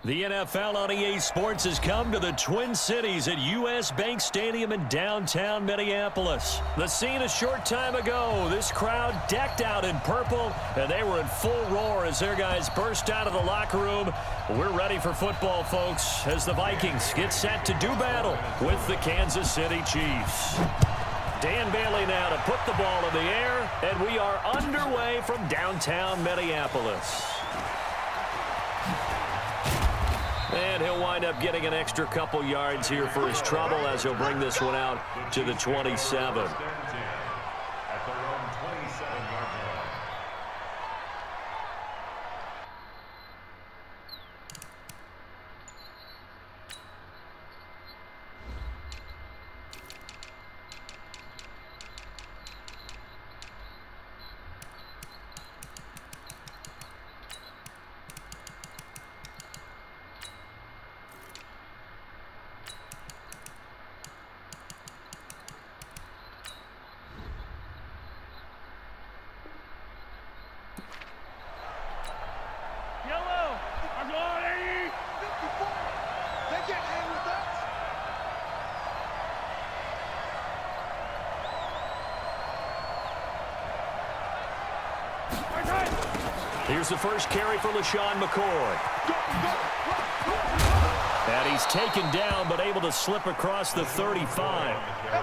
The NFL on EA Sports has come to the Twin Cities at U.S. Bank Stadium in downtown Minneapolis. The scene a short time ago, this crowd decked out in purple, and they were in full roar as their guys burst out of the locker room. We're ready for football, folks, as the Vikings get set to do battle with the Kansas City Chiefs. Dan Bailey now to put the ball in the air, and we are underway from downtown Minneapolis. And he'll wind up getting an extra couple yards here for his trouble as he'll bring this one out to the 27. Here's the first carry for LaShawn McCoy. And he's taken down but able to slip across the 35.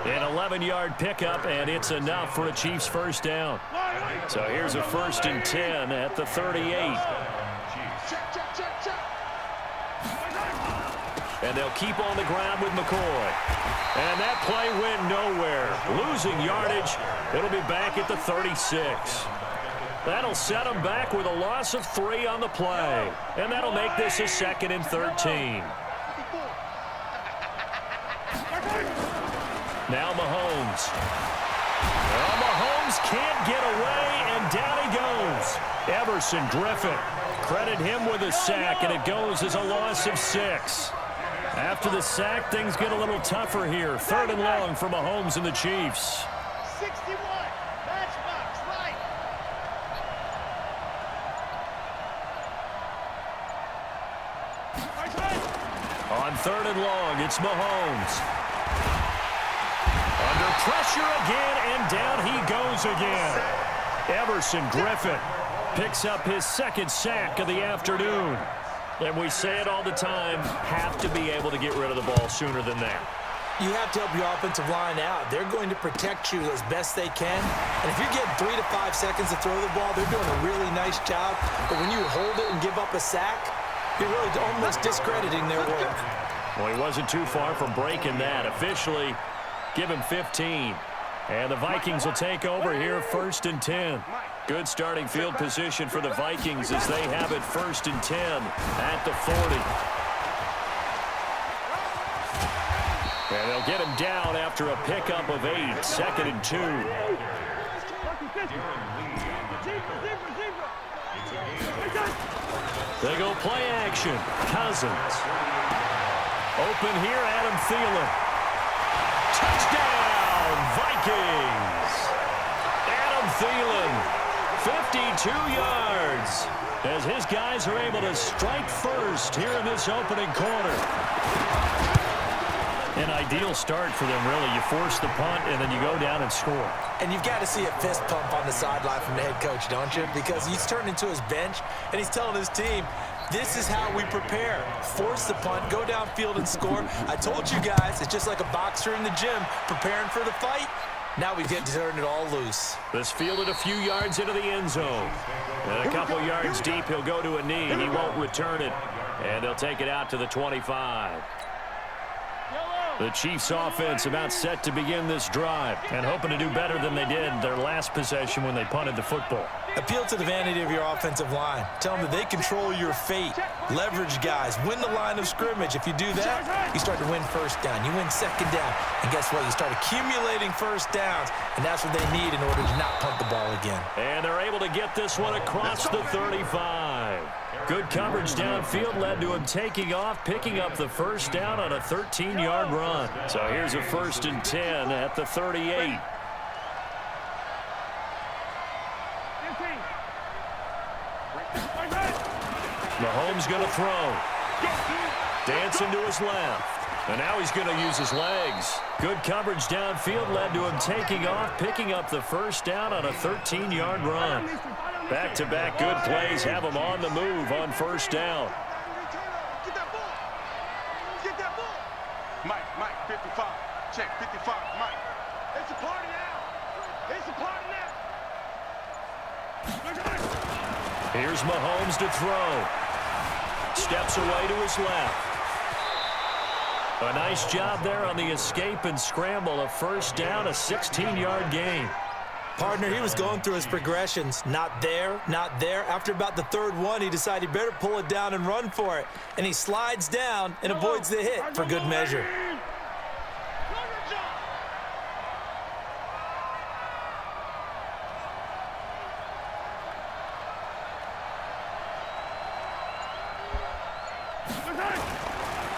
An 11-yard pickup, and it's enough for a Chiefs first down. So here's a 1st and 10 at the 38. And they'll keep on the ground with McCoy. And that play went nowhere. Losing yardage. It'll be back at the 36. That'll set them back with a loss of 3 on the play. And that'll make this a 2nd and 13. Now Mahomes. Well, Mahomes can't get away, and down he goes. Everson Griffin. Credit him with a sack, and it goes as a loss of 6. After the sack, things get a little tougher here. 3rd and long for Mahomes and the Chiefs. 61. Matchbox, right. On 3rd and long, it's Mahomes. Under pressure again, and down he goes again. Everson Griffin picks up his 2nd sack of the afternoon. And we say it all the time, have to be able to get rid of the ball sooner than that. You have to help your offensive line out. They're going to protect you as best they can. And if you're getting 3 to 5 seconds to throw the ball, they're doing a really nice job. But when you hold it and give up a sack, you're really almost discrediting their work. Well, he wasn't too far from breaking that. Officially, give him 15. And the Vikings will take over here, 1st and 10. Good starting field position for the Vikings as they have it 1st and 10 at the 40. And they'll get him down after a pickup of 8, 2nd and 2. They go play action. Cousins. Open here, Adam Thielen. Touchdown, Vikings. Adam Thielen, 52 yards, as his guys are able to strike first here in this opening quarter. An ideal start for them, really. You force the punt, and then you go down and score. And you've got to see a fist pump on the sideline from the head coach, don't you? Because he's turned into his bench, and he's telling his team, this is how we prepare. Force the punt, go downfield and score. I told you guys, it's just like a boxer in the gym preparing for the fight. Now we get to turn it all loose. This fielded a few yards into the end zone. And a couple yards deep, he'll go to a knee. He won't return it. And they'll take it out to the 25. The Chiefs offense about set to begin this drive and hoping to do better than they did their last possession when they punted the football. Appeal to the vanity of your offensive line. Tell them that they control your fate. Leverage guys. Win the line of scrimmage. If you do that, you start to win 1st down. You win 2nd down. And guess what? You start accumulating 1st downs. And that's what they need in order to not punt the ball again. And they're able to get this one across the 35. Good coverage downfield led to him taking off, picking up the first down on a 13-yard run. So here's a 1st and 10 at the 38. Mahomes going to throw. Dancing to his left. And now he's going to use his legs. Good coverage downfield led to him taking off, picking up the first down on a 13-yard run. Back-to-back good plays have him on the move on first down. Get that ball. Get that ball. Mike, 55. Check, 55, Mike. It's a party now. It's a party now. Here's Mahomes to throw. Steps away to his left. A nice job there on the escape and scramble. A first down, a 16-yard gain. Partner, he was going through his progressions. Not there, not there. After about the third one, he decided he better pull it down and run for it. And he slides down and avoids the hit for good measure.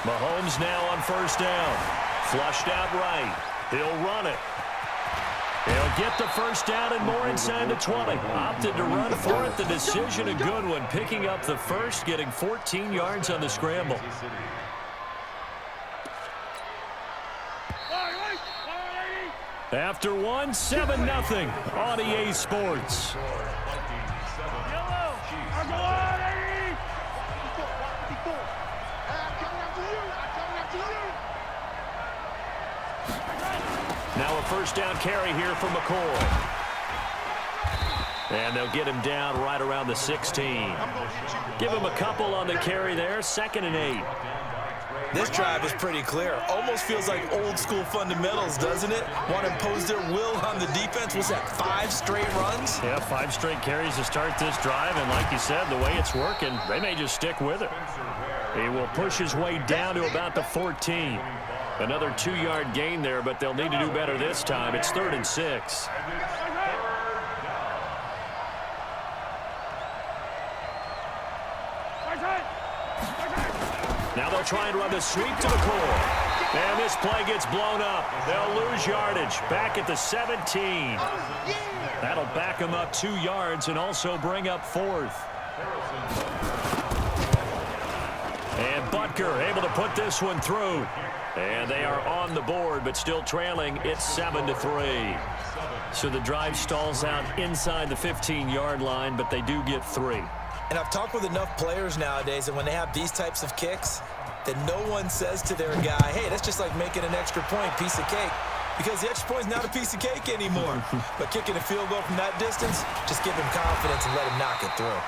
Mahomes now on first down. Flushed out right. He'll run it. He'll get the first down and more inside the 20. Opted to run for it. The decision a good one. Picking up the first, getting 14 yards on the scramble. After one, 7-0 on EA Sports. Now a first down carry here for McCoy. And they'll get him down right around the 16. Give him a couple on the carry there. 2nd and 8. This drive is pretty clear. Almost feels like old school fundamentals, doesn't it? Want to impose their will on the defense. Was that 5 straight runs? Yeah, 5 straight carries to start this drive. And like you said, the way it's working, they may just stick with it. He will push his way down to about the 14. Another 2-yard gain there, but they'll need to do better this time. It's 3rd and 6. Now they'll try and run the sweep to the core. And this play gets blown up. They'll lose yardage. Back at the 17. That'll back them up 2 yards and also bring up 4th. And Butker able to put this one through. And they are on the board, but still trailing. It's 7-3. So the drive stalls out inside the 15-yard line, but they do get 3. And I've talked with enough players nowadays that when they have these types of kicks, that no one says to their guy, hey, that's just like making an extra point, piece of cake. Because the extra point is not a piece of cake anymore. But kicking a field goal from that distance, just give him confidence and let him knock it through.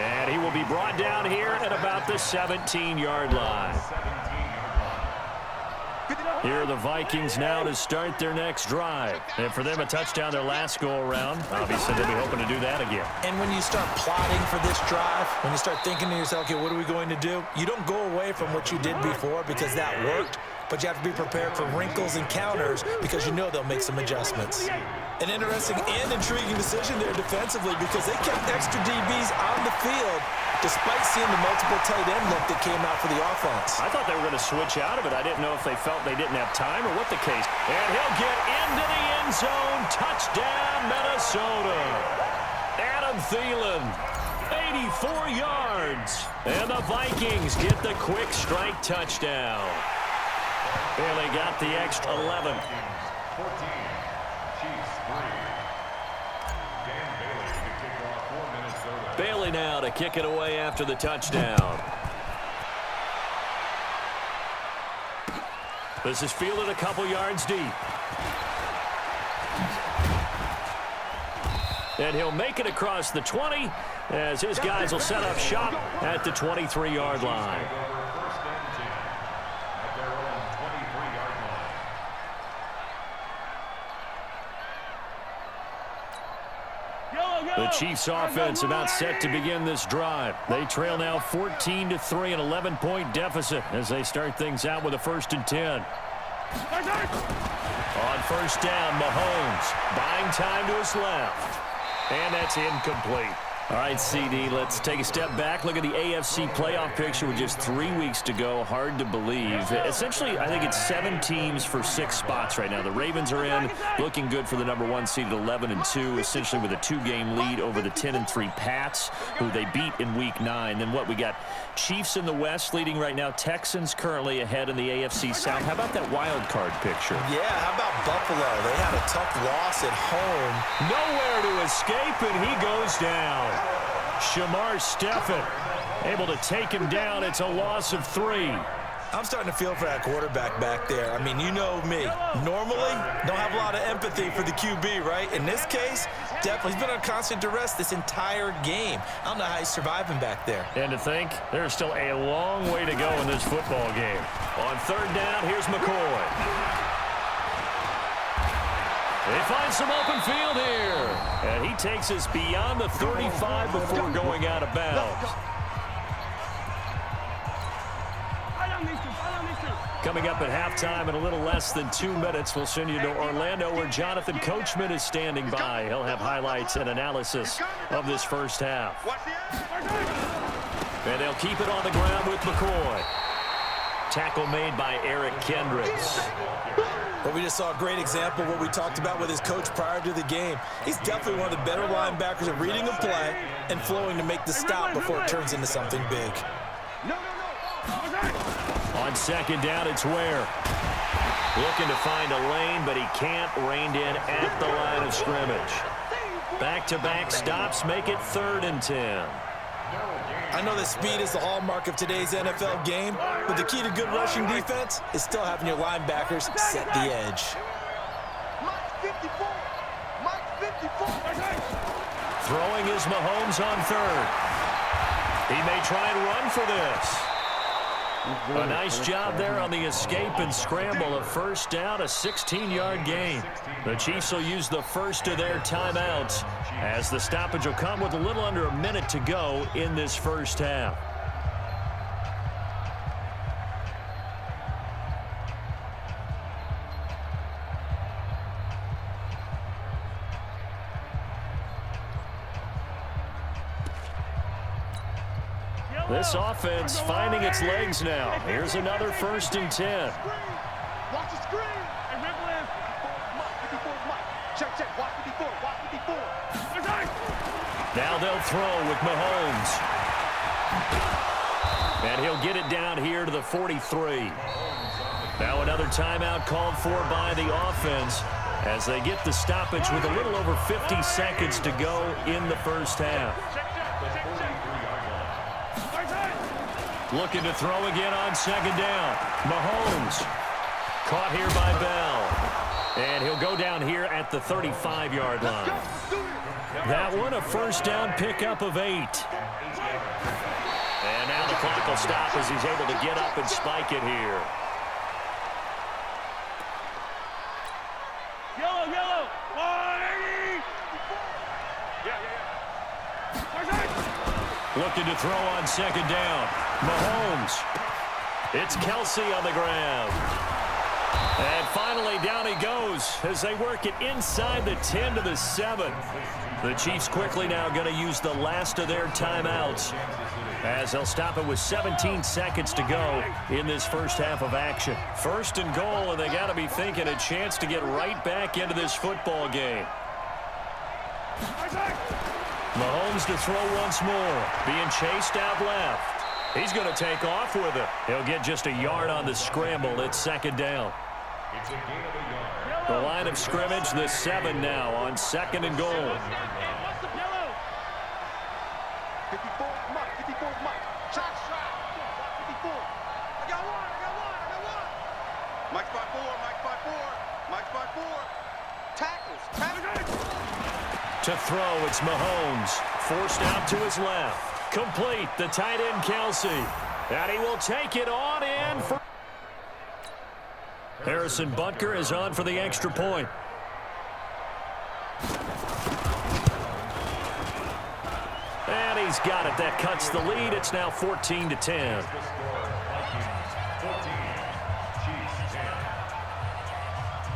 And he will be brought down here at about the 17-yard line. Here are the Vikings now to start their next drive. And for them, a touchdown their last go-around. Obviously, they'll be hoping to do that again. And when you start plotting for this drive, when you start thinking to yourself, okay, what are we going to do? You don't go away from what you did before because that worked, but you have to be prepared for wrinkles and counters because you know they'll make some adjustments. An interesting and intriguing decision there defensively because they kept extra DBs on the field despite seeing the multiple tight end look that came out for the offense. I thought they were going to switch out of it. I didn't know if they felt they didn't have time or what the case. And he'll get into the end zone. Touchdown, Minnesota. Adam Thielen, 84 yards. And the Vikings get the quick strike touchdown. Bailey got the extra 11. Bailey now to kick it away after the touchdown. This is fielded a couple yards deep. And he'll make it across the 20 as his guys will set up shop at the 23-yard line. The Chiefs offense about set to begin this drive. They trail now 14-3, an 11-point deficit as they start things out with a 1st and 10. On first down, Mahomes buying time to his left. And that's incomplete. All right, CD, let's take a step back. Look at the AFC playoff picture with just 3 weeks to go. Hard to believe. Essentially, I think it's 7 teams for 6 spots right now. The Ravens are in, looking good for the #1 seed at 11-2, essentially with a 2-game lead over the 10-3 Pats, who they beat in Week 9. Then what, we got Chiefs in the West leading right now. Texans currently ahead in the AFC South. How about that wild card picture? Yeah, how about Buffalo? They had a tough loss at home. Nowhere to escape, and he goes down. Shamar Stephen able to take him down. It's a loss of 3. I'm starting to feel for that quarterback back there. I mean, you know me. Normally, don't have a lot of empathy for the QB, right? In this case, definitely. He's been on constant duress this entire game. I don't know how he's surviving back there. And to think, there's still a long way to go in this football game. On 3rd down, here's McCoy. They find some open field here. And he takes us beyond the 35 before going out of bounds. Coming up at halftime in a little less than 2 minutes, we'll send you to Orlando where Jonathan Coachman is standing by. He'll have highlights and analysis of this first half. And they'll keep it on the ground with McCoy. Tackle made by Eric Kendricks. Well, we just saw a great example of what we talked about with his coach prior to the game. He's definitely one of the better linebackers at reading a play and flowing to make the stop before it turns into something big. On 2nd down, it's Ware. Looking to find a lane, but he can't. Reined in at the line of scrimmage. Back-to-back stops make it 3rd and 10. I know that speed is the hallmark of today's NFL game, but the key to good rushing defense is still having your linebackers set the edge. Throwing is Mahomes on 3rd. He may try and run for this. A nice job there on the escape and scramble. A 1st down, a 16-yard gain. The Chiefs will use the first of their timeouts as the stoppage will come with a little under a minute to go in this first half. This offense finding its legs now. Here's another 1st and 10. Watch the screen. And ripple in. Check, check. Watch 54. Watch 54. Now they'll throw with Mahomes. And he'll get it down here to the 43. Now another timeout called for by the offense as they get the stoppage with a little over 50 seconds to go in the first half. Looking to throw again on 2nd down. Mahomes caught here by Bell. And he'll go down here at the 35-yard line. That one a 1st down pickup of 8. And now the clock will stop as he's able to get up and spike it here. Yellow, yellow. 180. Looking to throw on 2nd down. Mahomes. It's Kelsey on the ground. And finally down he goes as they work it inside the 10 to the 7. The Chiefs quickly now going to use the last of their timeouts as they'll stop it with 17 seconds to go in this first half of action. 1st and goal, and they got to be thinking a chance to get right back into this football game. Mahomes to throw once more, being chased out left. He's going to take off with it. He'll get just a yard on the scramble. It's 2nd down. The line of scrimmage, the 7 now on 2nd and goal. 54, Mike. 54, Mike. Shot. 54. I got one. Mike's by 4. Mike's by 4. Tackles. To throw, it's Mahomes. Forced out to his left. Complete, the tight end Kelsey. And he will take it on in for... Harrison Butker is on for the extra point. And he's got it. That cuts the lead. It's now 14-10.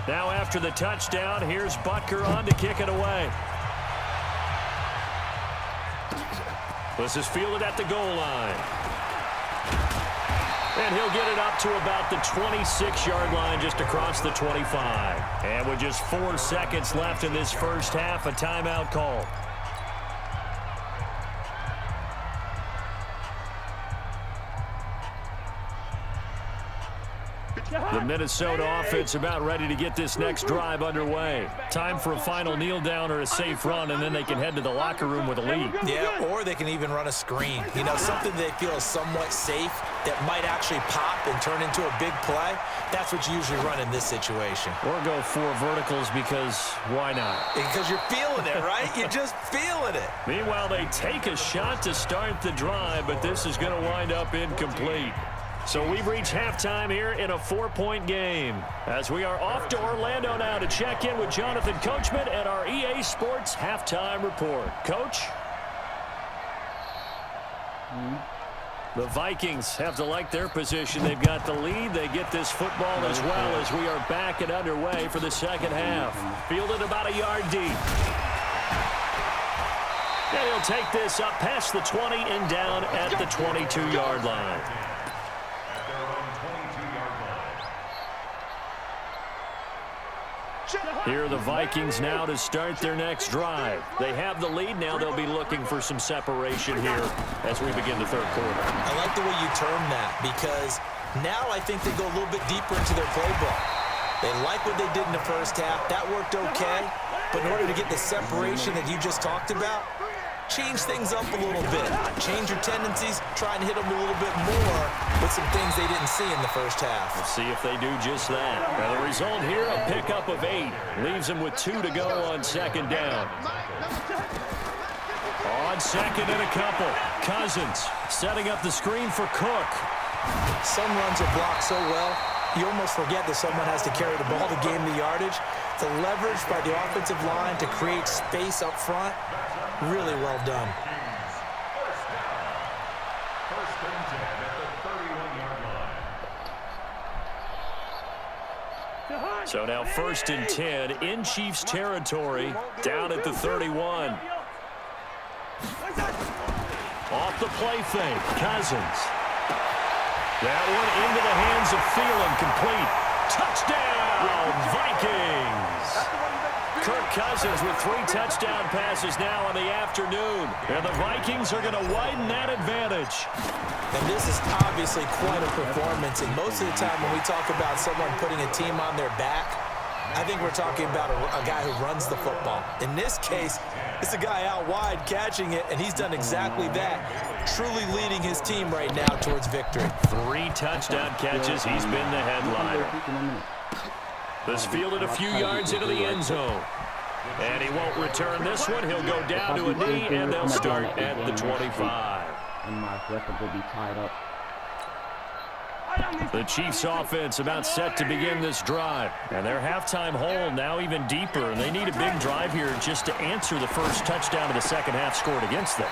Now after the touchdown, here's Butker on to kick it away. This is fielded at the goal line. And he'll get it up to about the 26-yard line, just across the 25. And with just 4 seconds left in this first half, a timeout call. The Minnesota offense about ready to get this next drive underway. Time for a final kneel down or a safe run, and then they can head to the locker room with a lead. Yeah, or they can even run a screen. You know, something they feel is somewhat safe that might actually pop and turn into a big play. That's what you usually run in this situation. Or go 4 verticals because why not? Because you're feeling it, right? You're just feeling it. Meanwhile, they take a shot to start the drive, but this is going to wind up incomplete. So we've reached halftime here in a 4-point game, as we are off to Orlando now to check in with Jonathan Coachman at our EA Sports Halftime Report. Coach? The Vikings have to like their position. They've got the lead. They get this football as well as we are back and underway for the second half. Fielded about a yard deep. And he'll take this up past the 20 and down at the 22-yard line. Here are the Vikings now to start their next drive. They have the lead. Now they'll be looking for some separation here as we begin the third quarter. I like the way you term that, because now I think they go a little bit deeper into their playbook. They like what they did in the first half. That worked okay. But in order to get the separation that you just talked about, change things up a little bit. Change your tendencies, try and hit them a little bit more with some things they didn't see in the first half. We'll see if they do just that. Now the result here, a pickup of 8. Leaves them with 2 to go on second down. On second and a couple. Cousins setting up the screen for Cook. Some runs are blocked so well, you almost forget that someone has to carry the ball to gain the yardage. The leverage by the offensive line to create space up front, really well done. First and 10 at the 31-yard line. So now first and 10 in Chiefs territory, down at the 31. Off the play fake, Cousins. That one into the hands of Thielen, complete. Touchdown, Vikings! Kirk Cousins with 3 touchdown passes now in the afternoon. And the Vikings are going to widen that advantage. And this is obviously quite a performance. And most of the time when we talk about someone putting a team on their back, I think we're talking about a guy who runs the football. In this case, it's a guy out wide catching it, and he's done exactly that, truly leading his team right now towards victory. 3 touchdown catches. He's been the headliner. This fielded a few yards into the end zone. And he won't return this one. He'll go down to a knee, and they'll start at the 25. And my record will be tied up. The Chiefs offense about set to begin this drive. And their halftime hole now even deeper. And they need a big drive here just to answer the first touchdown of the second half scored against them.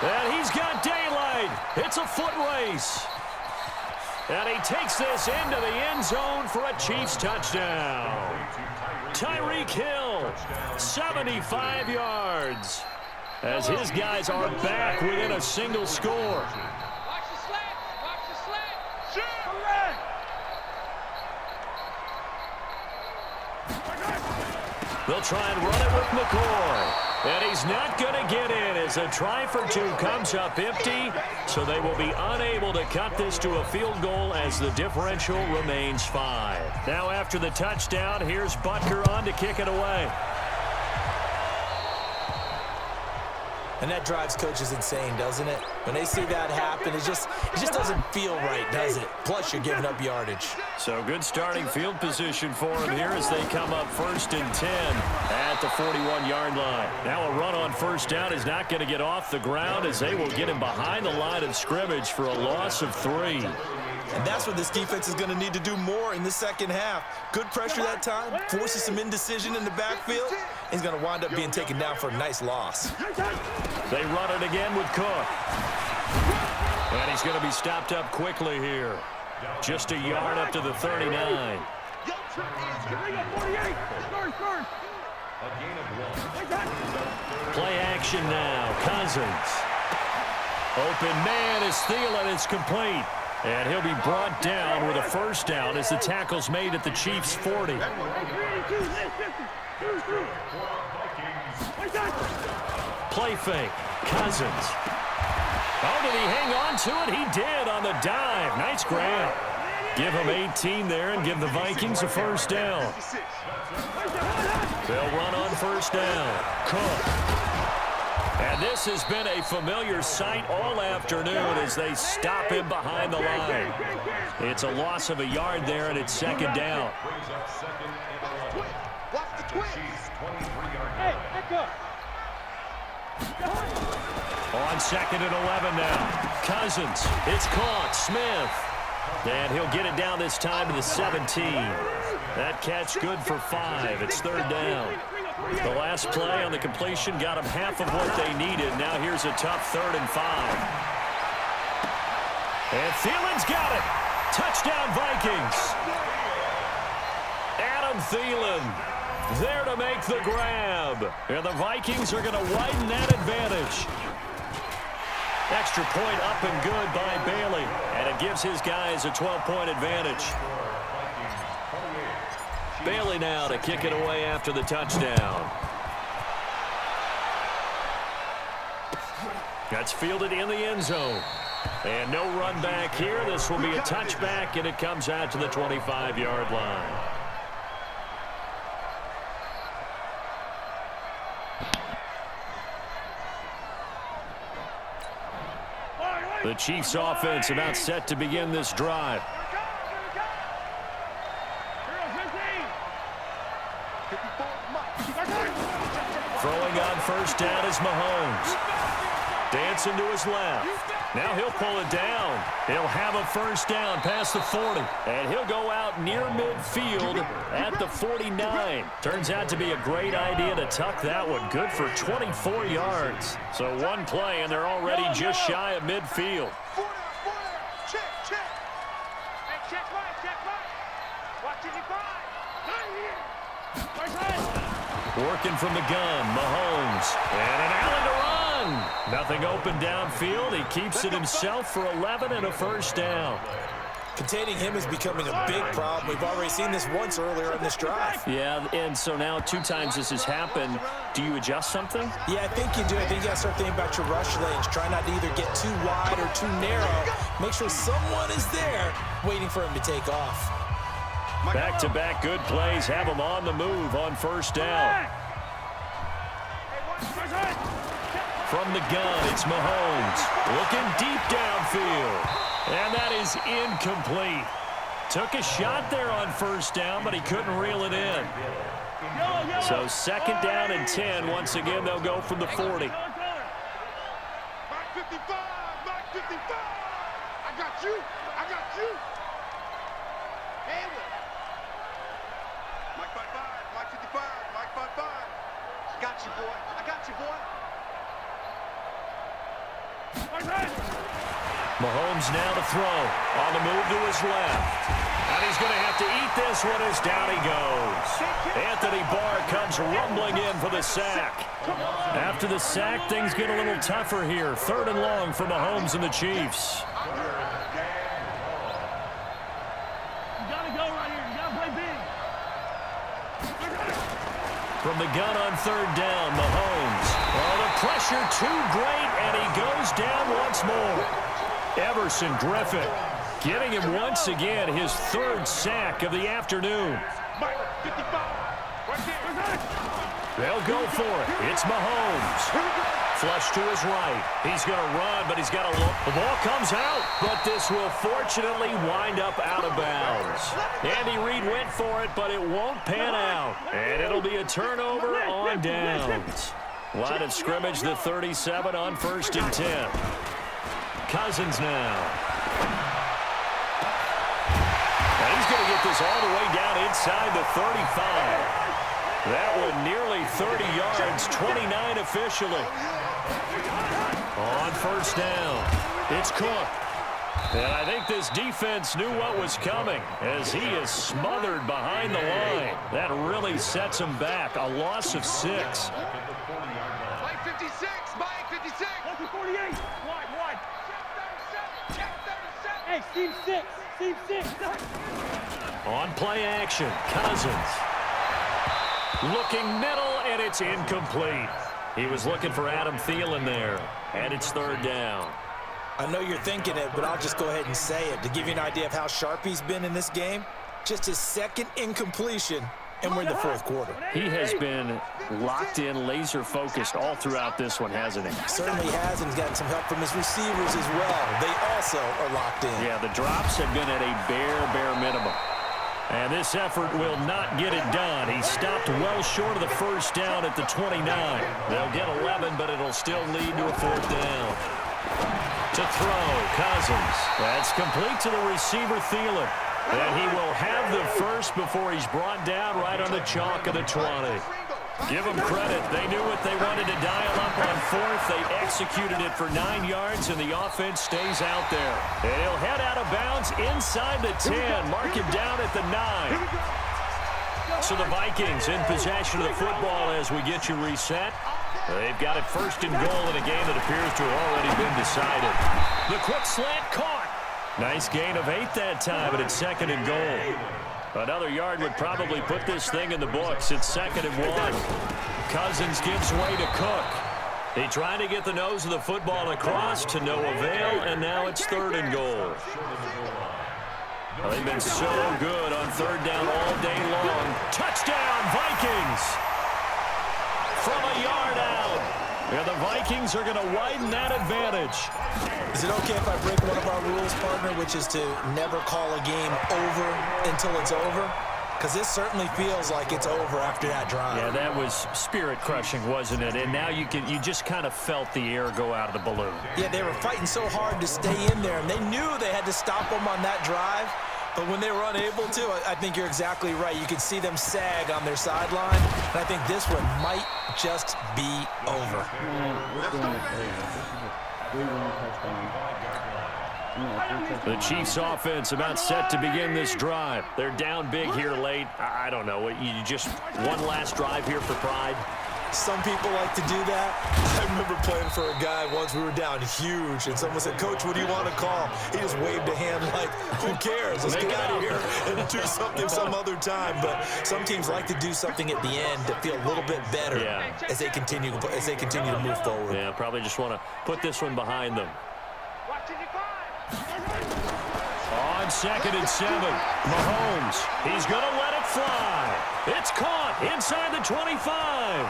And he's got daylight. It's a foot race. And he takes this into the end zone for a Chiefs touchdown. Tyreek Hill, 75 yards. As his guys are back within a single score. They'll try and run it with McCoy. And he's not going to get in as a try for 2 comes up empty. So they will be unable to cut this to a field goal as the differential remains 5. Now after the touchdown, here's Butker on to kick it away. And that drives coaches insane, doesn't it? When they see that happen, it just doesn't feel right, does it? Plus, you're giving up yardage. So good starting field position for him here as they come up first and 10 at the 41-yard line. Now a run on first down is not going to get off the ground as they will get him behind the line of scrimmage for a loss of 3. And that's what this defense is going to need to do more in the second half. Good pressure that time, forces some indecision in the backfield. He's going to wind up being taken down for a nice loss. They run it again with Cook. And he's going to be stopped up quickly here. Just a yard up to the 39. Play action now. Cousins. Open man is Thielen. It's complete. And he'll be brought down with a first down as the tackle's made at the Chiefs' 40. Play fake. Cousins. Oh, did he hang on to it? He did on the dive. Nice grab. Give him 18 there and give the Vikings a first down. They'll run on first down. Cook. And this has been a familiar sight all afternoon as they stop him behind the line. It's a loss of a yard there, and it's second down. Watch the twist. Hey, back up. On second and 11 now. Cousins. It's caught. Smith. And he'll get it down this time to the 17. That catch good for 5. It's third down. The last play on the completion got them half of what they needed. Now here's a tough 3rd and 5. And Thielen's got it. Touchdown Vikings. Adam Thielen there to make the grab. And the Vikings are going to widen that advantage. Extra point up and good by Bailey. And it gives his guys a 12-point advantage. Bailey now to kick it away after the touchdown. That's fielded in the end zone. And no run back here. This will be a touchback, and it comes out to the 25-yard line. The Chiefs offense about set to begin this drive. Throwing on first down is Mahomes. Dancing to his left. Now he'll pull it down. He'll have a first down past the 40. And he'll go out near midfield at the 49. Turns out to be a great idea to tuck that one. Good for 24 yards. So one play, and they're already just shy of midfield. Check, check. Hey, check right, check right. Watch it, Working from the gun, Mahomes. And an Allen to run. Nothing open downfield. He keeps it himself for 11 and a first down. Containing him is becoming a big problem. We've already seen this once earlier in this drive. Yeah, and so now 2 times this has happened. Do you adjust something? Yeah, I think you do. I think you got to start thinking about your rush lanes. Try not to either get too wide or too narrow. Make sure someone is there waiting for him to take off. Back-to-back good plays have him on the move on first down. From the gun, it's Mahomes. Looking deep downfield. And that is incomplete. Took a shot there on first down, but he couldn't reel it in. So second down and 10. Once again, they'll go from the 40. Mike 55, Mike 55. I got you. I got you. Mike 55, Mike 55, Mike 55. I got you, boy. I got you, boy. Mahomes now to throw. On the move to his left. And he's going to have to eat this one as down he goes. Anthony Barr comes rumbling in for the sack. After the sack, things get a little tougher here. 3rd and long for Mahomes and the Chiefs. From the gun on 3rd down, Mahomes. Oh, the pressure too great, and he goes down once more. Everson Griffin getting him once again his 3rd sack of the afternoon. They'll go for it. It's Mahomes. Flush to his right. He's going to run, but he's got to look. The ball comes out, but this will fortunately wind up out of bounds. Andy Reid went for it, but it won't pan out. And it'll be a turnover on downs. Line of scrimmage, the 37 on 1st and 10. Cousins now. And he's going to get this all the way down inside the 35. That one nearly 30 yards, 29 officially. On first down, it's Cook. And I think this defense knew what was coming as he is smothered behind the line. That really sets him back. A loss of 6. Mike 56, Mike 56. 48. Wide. Hey, team six. Team six. On play action, Cousins. Looking middle, and it's incomplete. He was looking for Adam Thielen there, and it's third down. I know you're thinking it, but I'll just go ahead and say it. To give you an idea of how sharp he's been in this game, just his second incompletion, and we're in the fourth quarter. He has been locked in, laser-focused all throughout this one, hasn't he? Certainly has, and he's gotten some help from his receivers as well. They also are locked in. Yeah, the drops have been at a bare minimum. And this effort will not get it done. He stopped well short of the first down at the 29. They'll get 11, but it'll still lead to a fourth down. To throw, Cousins. That's complete to the receiver, Thielen. And he will have the first before he's brought down right on the chalk of the 20. Give them credit. They knew what they wanted to dial up on fourth. They executed it for 9 yards, and the offense stays out there. And he'll head out of bounds inside the 10. Mark him down at the 9. So the Vikings in possession of the football as we get you reset. They've got it first and goal in a game that appears to have already been decided. The quick slant caught. Nice gain of 8 that time, but it's second and goal. Another yard would probably put this thing in the books. It's second and 1. Cousins gives way to Cook. He tried to get the nose of the football across to no avail, and now it's third and goal. Well, they've been so good on third down all day long. Touchdown, Vikings! From a yard out. And the Vikings are going to widen that advantage. Is it okay if I break one of our rules, partner, which is to never call a game over until it's over? Because this certainly feels like it's over after that drive. Yeah, that was spirit-crushing, wasn't it? And now you just kind of felt the air go out of the balloon. Yeah, they were fighting so hard to stay in there, and they knew they had to stop them on that drive. But when they were unable to, I think you're exactly right. You could see them sag on their sideline, and I think this one might just be over. The Chiefs offense about set to begin this drive. They're down big here late. I don't know. You just one last drive here for pride. Some people like to do that. I remember playing for a guy once. We were down huge, and someone said, "Coach, what do you want to call?" He just waved a hand like, "Who cares? Let's get out of here and do something some other time." But some teams like to do something at the end to feel a little bit better as they continue to move forward. Yeah, probably just want to put this one behind them. On second and 7, Mahomes. He's going to let it fly. It's caught inside the 25.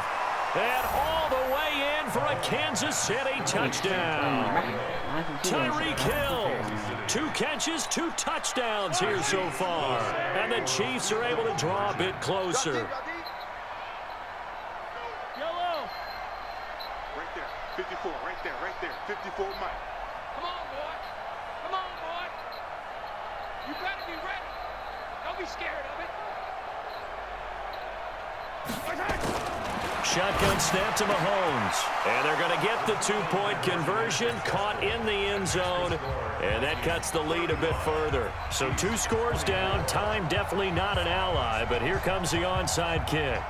And all the way in for a Kansas City touchdown. Tyreek Hill. 2 catches, 2 touchdowns here so far. And the Chiefs are able to draw a bit closer. Yellow. Right there. 54. Right there. 54, Mike. Come on, boy. Come on, boy. You better be ready. Don't be scared of it. Shotgun snap to Mahomes. And they're going to get the 2-point conversion, caught in the end zone. And that cuts the lead a bit further. So 2 scores down. Time definitely not an ally, but here comes the onside kick.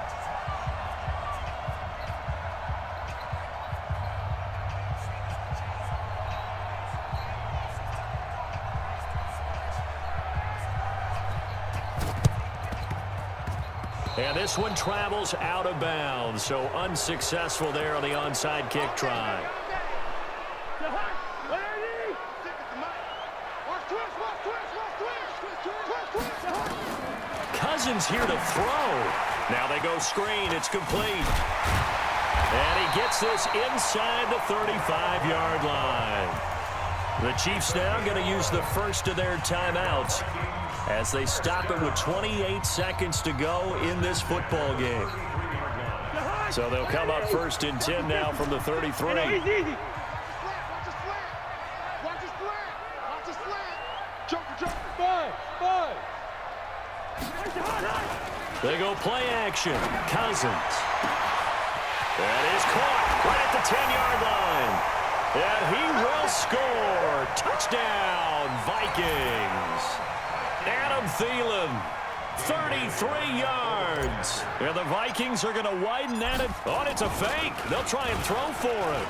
And this one travels out of bounds, so unsuccessful there on the onside kick try. Cousins here to throw. Now they go screen. It's complete. And he gets this inside the 35-yard line. The Chiefs now going to use the first of their timeouts as they stop it with 28 seconds to go in this football game. So they'll come up first and 10 now from the 33. Watch his slant. Joker. 5. They go play action. Cousins. That is caught right at the 10-yard line. And he will score. Touchdown, Vikings. Adam Thielen, 33 yards. And the Vikings are going to widen that. Oh, it's a fake. They'll try and throw for it.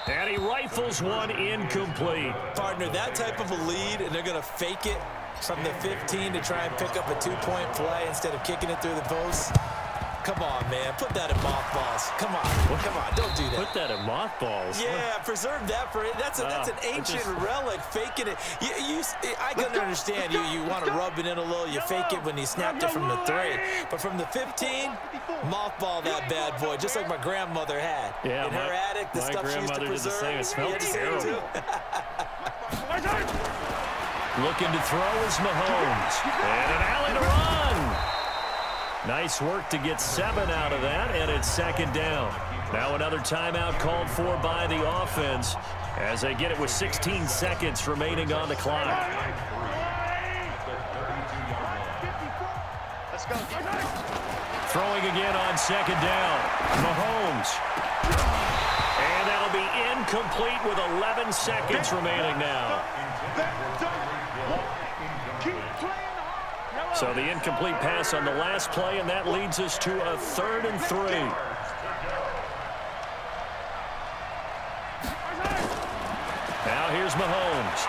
And he rifles one incomplete. Partner, that type of a lead, and they're going to fake it from the 15 to try and pick up a 2-point play instead of kicking it through the post. Come on, man. Put that in mothballs. Come on. Come on. Don't do that. Put that in mothballs. Yeah, preserve that for it. That's an ancient relic, faking it. I can understand you want to rub it in a little. You fake it when you snapped it from the 3. But from the 15, mothball that bad boy, just like my grandmother had. Yeah, in her attic, the stuff she used to preserve. It smelled terrible. Looking to throw is Mahomes. And an alley to run. Nice work to get 7 out of that, and it's second down. Now another timeout called for by the offense as they get it with 16 seconds remaining on the clock. Let's go. Throwing again on second down. Mahomes. And that'll be incomplete with 11 seconds remaining now. So the incomplete pass on the last play, and that leads us to a 3rd and 3. Now here's Mahomes.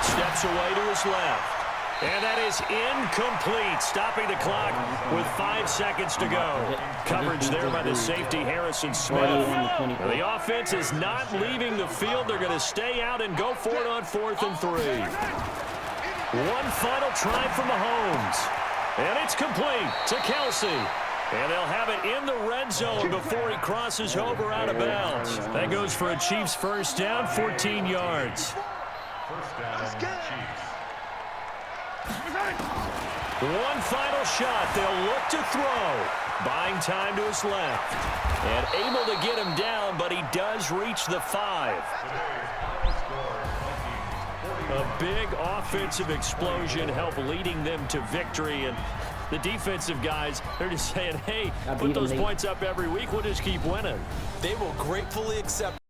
Steps away to his left. And that is incomplete, stopping the clock with 5 seconds to go. Coverage there by the safety, Harrison Smith. The offense is not leaving the field. They're going to stay out and go for it on 4th and 3. One final try for Mahomes. And it's complete to Kelsey. And they'll have it in the red zone before he crosses over out of bounds. That goes for a Chiefs first down, 14 yards. First down, Chiefs. One final shot. They'll look to throw. Buying time to his left. And able to get him down, but he does reach the 5. A big offensive explosion helped leading them to victory. And the defensive guys, they're just saying, hey, put those points up every week. We'll just keep winning. They will gratefully accept